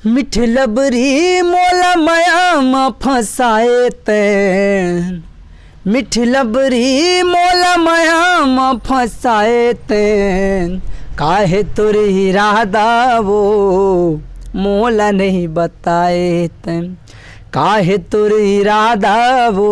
मिठलबरी मोला माया में फसाए तैन, मिठलबरी मोला माया में फसाए तैन, काहे तोर इरादा वो मोला नहीं बताए तैन, काहे तोर इरादा वो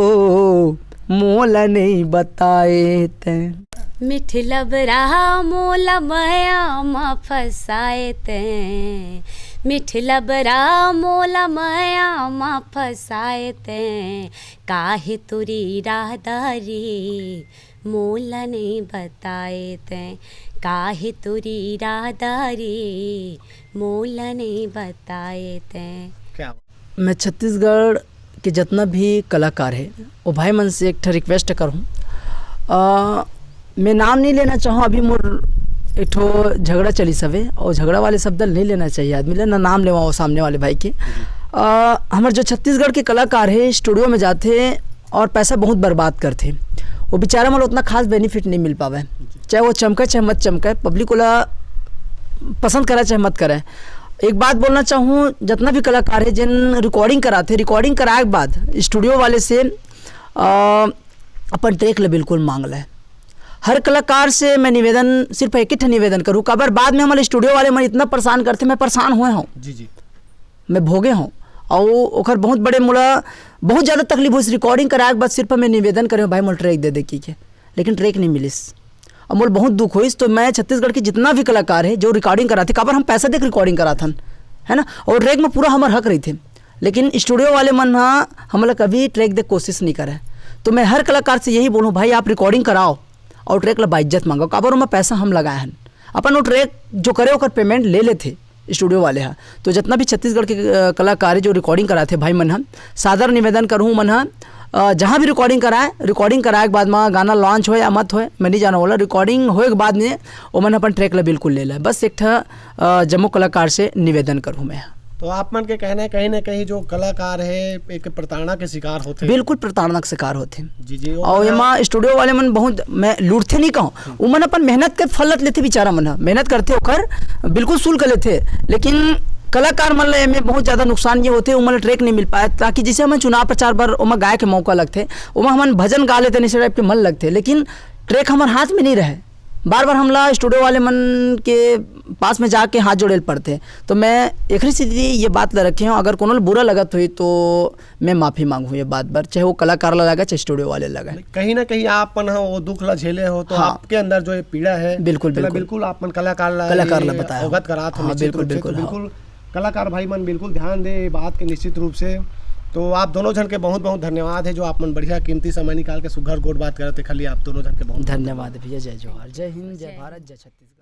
मोला नहीं बताए तैन। मिठलबरा मोला माया में फसाए तैन, मिठलबरा मोला माया में फसाए तैन, काहे तोरी इरादा रे मोला नहीं बताए तैन, काहे तोरी इरादा रे मोला नहीं बताए तैन। क्या मैं छत्तीसगढ़ के जितना भी कलाकार है वो भाई मन से एक रिक्वेस्ट करूँ, मैं नाम नहीं लेना चाहूँ, अभी मोर एक ठो झगड़ा चली सवे और झगड़ा वाले शब्द नहीं लेना चाहिए आदमी ले ना, नाम लेवा सामने वाले भाई के। हमारे जो छत्तीसगढ़ के कलाकार है स्टूडियो में जाते और पैसा बहुत बर्बाद करते, वो बेचारा मतलब उतना खास बेनिफिट नहीं मिल पावे, चाहे वो चमके चाहे मत चमके, पब्लिक को पसंद करे चाहे मत करे। एक बात बोलना चाहूँ, जितना भी कलाकार है जिन रिकॉर्डिंग कराते, रिकॉर्डिंग कराए के बाद स्टूडियो वाले से अपन ट्रैक ले बिल्कुल मांग लें। हर कलाकार से मैं निवेदन सिर्फ एक ही निवेदन करूँ, कबर बाद में हमारे स्टूडियो वाले मैं इतना परेशान करते, मैं परेशान हुए हूँ जी, मैं भोगे हूँ और ओखर बहुत बड़े मुला बहुत ज़्यादा तकलीफ हुई। रिकॉर्डिंग कराए के बाद सिर्फ मैं निवेदन करे भाई मोल ट्रैक दे की के, लेकिन ट्रैक नहीं मिलिस और मोल बहुत दुख हुई। तो मैं छत्तीसगढ़ के जितना भी कलाकार है जो रिकॉर्डिंग कराते, कबर हम पैसा देकर रिकॉर्डिंग कराथन है ना, और ट्रैक में पूरा हमारा हक रही थे, लेकिन स्टूडियो वाले मन हमला कभी ट्रैक दे कोशिश नहीं करे। तो मैं हर कलाकार से यही बोलूँ, भाई आप रिकॉर्डिंग कराओ और ट्रैक ला बाइज्जत मांगो, काबर में पैसा हम लगाए हैं, अपन वो ट्रैक जो करे ओकर पेमेंट ले लेते स्टूडियो वाले हैं। तो जितना भी छत्तीसगढ़ के कलाकार जो रिकॉर्डिंग कराते भाई मन हम सादर निवेदन करूँ, मन जहाँ भी रिकॉर्डिंग कराए के बाद में गाना लॉन्च हो या मत हो मैं नहीं जाना वाला, रिकॉर्डिंग होए के बाद में वो मन अपन ट्रैक ला बिल्कुल ले लें। बस एक जम्मू कलाकार से निवेदन करूँ मैं। तो आप मन के कहना है कहीं ना कहीं जो कलाकार है एक प्रताड़ना के शिकार होते, बिल्कुल प्रताड़ना के शिकार होते जी। और यहाँ स्टूडियो वाले मन बहुत, मैं लूटते नहीं कहूँ, वो मन अपन मेहनत के फल लेते, बेचारा मन मेहनत करते ओकर बिल्कुल सुल कर लेते, लेकिन कलाकार मन में बहुत ज़्यादा नुकसान ये होते, उमन ट्रैक नहीं मिल पाए। ताकि जैसे हमें चुनाव प्रचार पर उमा गाय के मौका लगते, उमा हम भजन गा लेते इस टाइप के मन लगते, लेकिन ट्रैक हमारे हाथ में नहीं रहे। बार बार हमला स्टूडियो वाले मन के पास में जाके हाथ जोड़े पड़ते। तो मैं एक ही सीधी ये बात ले रखी हूँ, अगर कोनो बुरा लगत हुई तो मैं माफ़ी मांगूँ ये बात पर, चाहे वो कलाकार लगा चाहे स्टूडियो वाले लगा। कहीं ना कहीं आप वो दुख ला झेले हो, तो हाँ, आपके अंदर जो ये पीड़ा है बिल्कुल बिल्कुल आप कलाकार ला बताया अवगत करा, बिल्कुल कलाकार भाई मन बिल्कुल ध्यान दे बात के निश्चित रूप से। तो आप दोनों जन के बहुत बहुत धन्यवाद है जो आप मन बढ़िया कीमती समय निकाल के सुघर गोट बात करते, खाली आप दोनों जन के बहुत धन्यवाद भैया। जय जोहार, जय हिंद, जय भारत, जय छत्तीसगढ़।